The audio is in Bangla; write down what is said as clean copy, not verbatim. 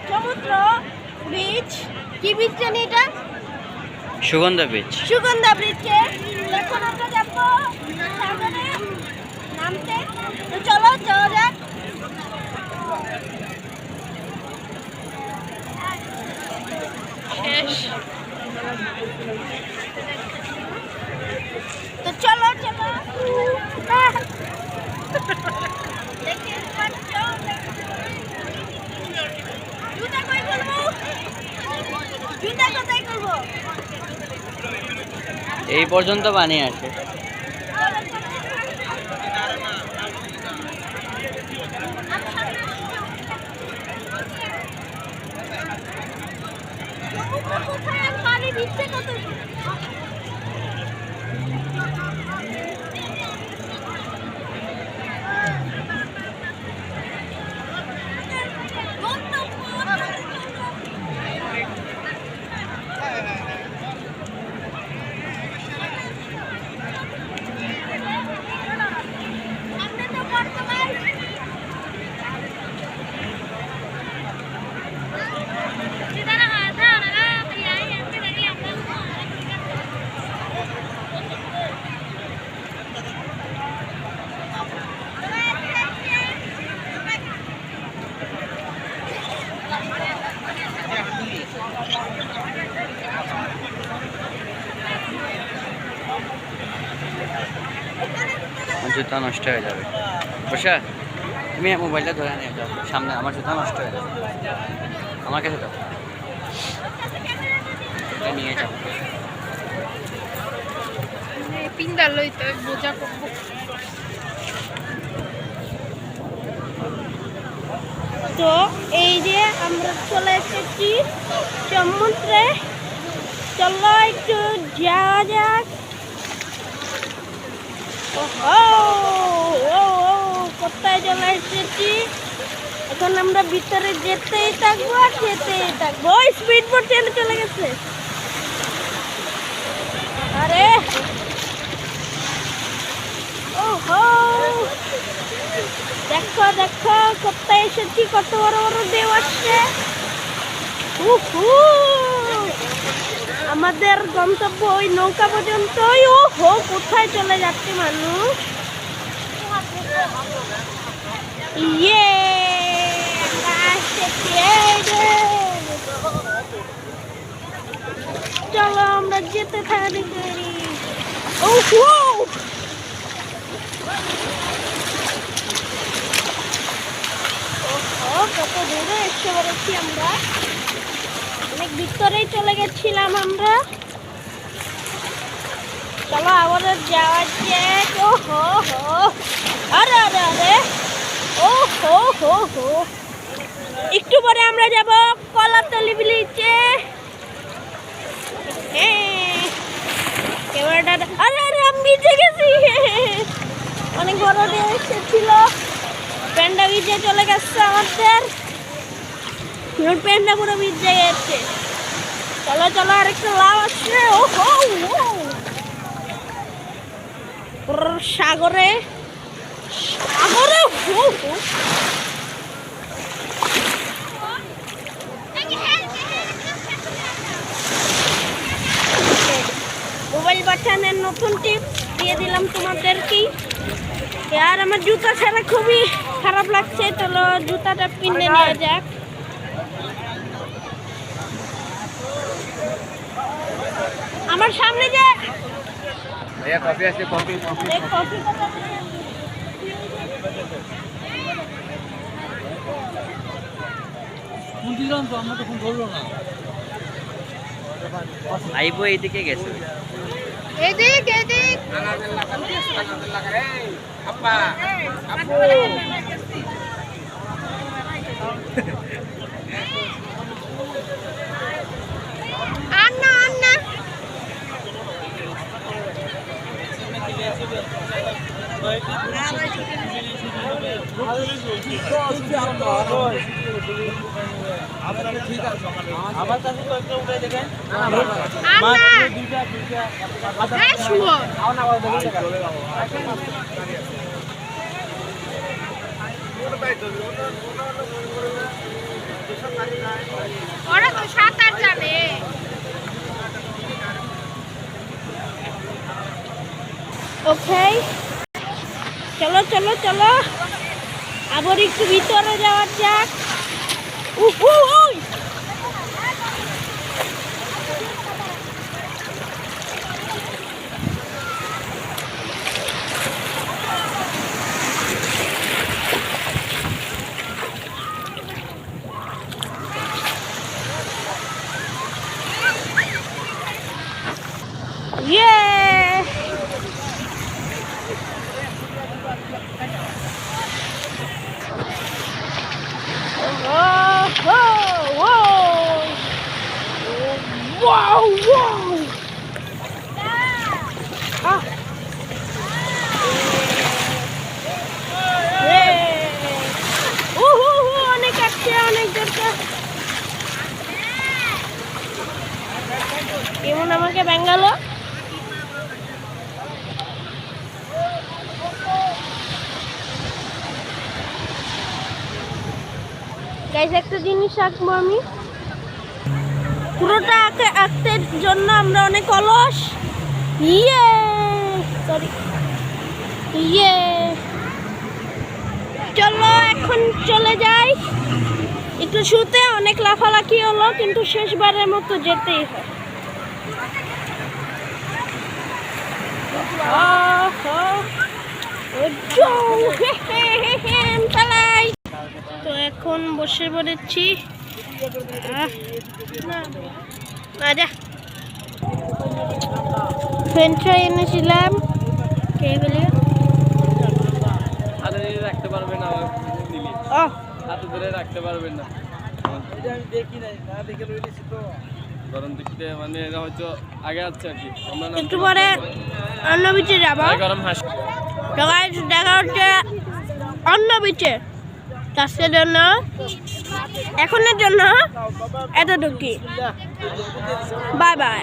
সমুদ্র বীচ, কি বীচ জানি এটা? সুগন্ধা বীচ। সুগন্ধা ব্রিজে এখন আমরা যাবো সাগরে নামতে। তো চলো যাওয়া যাক। শেষ। তো চলো চলো। দেখতে পাচ্ছ জুতা কই করবো? জুতা কোথায় করবো? এই পর্যন্ত পানি আছে। কোথায় পানি দিচ্ছে কত? জুতা নষ্ট হয়ে যাবে। বসা, তুমি মোবাইলটা ধরে নিয়ে যাও সামনে, আমার জুতা নষ্ট হয়ে যাবে। আমার কাছে দাও, নিয়ে যাও। পিন্ডা লইতে বোঝা করবো। তো এই যে আমরা চলে এসেছি সমুদ্রে, চলো একটু যাওয়া যাক। কোথায় চলে এসেছি, এখন আমরা ভিতরে যেতেই থাকবো আর যেতেই থাকবো। স্পিড বোট চলে গেছে। আরে ওহো, দেখো দেখো কোথায় এসেছি, কত বড় বড় ঢেউ আসছে। আমাদের গন্তব্য ওই নৌকা পর্যন্তই। ওহো, কোথায় চলে যাচ্ছে মানুষ। ইয়ে চলো আমরা যেতে থাকি। ওহো, কত দূরে এসে পড়েছি আমরা, অনেক ভিতরেই চলে গেছিলাম আমরা। চলো আবার যাওয়া যাক। ও হো হো, আরে আরে আরে, ও হো হো হো। একটু পরে আমরা যাব কলাতলি ব্রিজে। ক্যামেরাটা, আরে আরে আমি ভিজে গেছি। অনেক বড় ঢেউ এসেছিল, প্যান্ডা ভিজে চলে গেছে আমাদের, প্যান্ডা পুরো ভিজে গেছে। চলো চলো, আরেকটা লাভ আসছে। ও হো, সাগরে সাগরে মোবাইল বাটনের নতুন টিপ দিয়ে দিলাম তোমাদেরকে। আর আমার জুতা ছাড়া খুবই খারাপ লাগছে, চলো জুতাটা পিনে নেওয়া যাক। আমার সামনে যে ভাইয়া কফি আছে, কফি কফি কফি দিলাম তো, আমরা তখন ধরলো না। আইবো এইদিকে গেছে। এদিক এদিক আপা আপু আন্না আন্না আমার কাছে তো একটা উঠে দেখেন ওরা তো সাঁতার জানে। ওকে, চলো চলো চলো, আবার একটু ভিতরে যাওয়া যাক। We Yeah! Oh, oh, whoa! Wow, wow! Ah! Yeah! অনেক আসছে, অনেক দরকার। কেমন আমাকে বেঙ্গালো? গাইস, একটা জিনিস আঁকবো আমি। পুরোটা আঁকতে জন্য আমরা অনেক অলস। ইয়ে সরি, ইয়ে চলো এখন চলে যাই একটু শুতে। অনেক লাফালাফি হলো, কিন্তু শেষবারের মতো যেতেই হয়। চালাই তো এখন বসে পড়েছি। ফ্রেঞ্চ ফ্রাই এনেছিলাম, খেয়ে ফেলি। হাতে ধরে রাখতে পারবেন না, ও হাতে ধরে রাখতে পারবেন না। এটা আমি দেখি নাই, না দেখে রইলেছি তো। গরম দেখতে মানে এরা হয়তো আগে আছে আর কি। আমরা একটু পরে অন্য বিচে যাবো। গরম হাঁস তো গাইস, দেখা হচ্ছে অন্য বিচে। আজকের জন্য, এখনের জন্য এতটুকুই। Bye bye.